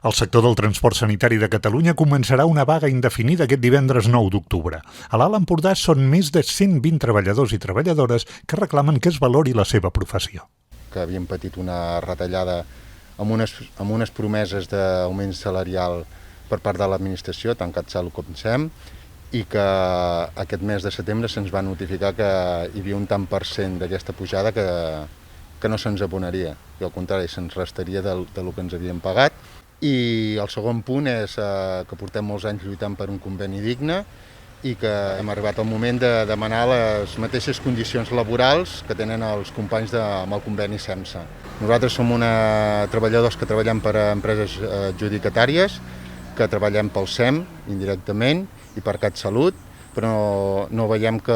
El sector del transport sanitari de Catalunya començarà una vaga indefinida aquest divendres 9 d'octubre. A l'Alt Empordà són més de 120 treballadors i treballadores que reclamen que es valori la seva professió. Que havien patit una retallada amb unes promeses d'augment salarial per part de l'administració, tant CatSalut com SEM, i que aquest mes de setembre se'ns va notificar que hi havia un tant per cent d'aquesta pujada que no se'ns abonaria, i al contrari se'ns restaria del que ens havien pagat. I el segon punt és que portem molts anys lluitant per un conveni digne i que hem arribat al moment de demanar les mateixes condicions laborals que tenen els companys amb el conveni SEMSA. Nosaltres som treballadors que treballem per a empreses adjudicatàries, que treballem pel SEM indirectament i per CatSalut, però no veiem que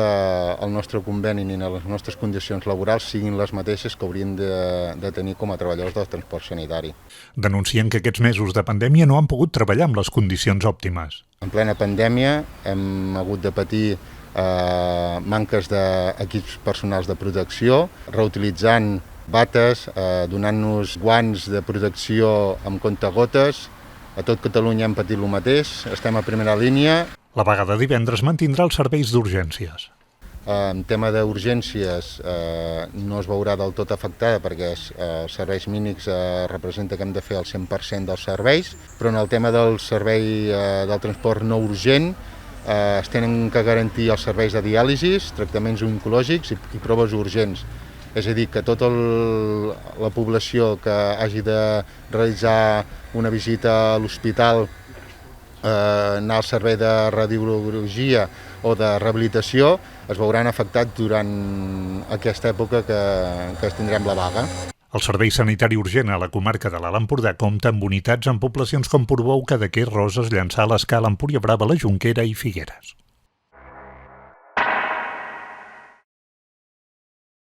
el nostre conveni ni les nostres condicions laborals siguin les mateixes que hauríem de tenir com a treballadors del transport sanitari. Denuncien que aquests mesos de pandèmia no han pogut treballar amb les condicions òptimes. En plena pandèmia hem hagut de patir manques d'equips personals de protecció, reutilitzant bates, donant-nos guants de protecció amb comptagotes. A tot Catalunya hem patit el mateix, estem a primera línia. La vaga de divendres mantindrà els serveis d'urgències. En tema d'urgències no es veurà del tot afectada perquè els serveis mínims representa que hem de fer el 100% dels serveis, però en el tema del servei del transport no urgent es tenen que garantir els serveis de diàlisis, tractaments oncològics i proves urgents. És a dir, que tota la població que hagi de realitzar una visita a l'hospital, anar al servei de radiologia o de rehabilitació es veuran afectats durant aquesta època que tindrem la vaga. El servei sanitari urgent a la comarca de l'Alt Empordà compta amb unitats en poblacions com Portbou, Cadaqués, Roses, Llançà, l'Escala, Empúria Brava, la Jonquera i Figueres.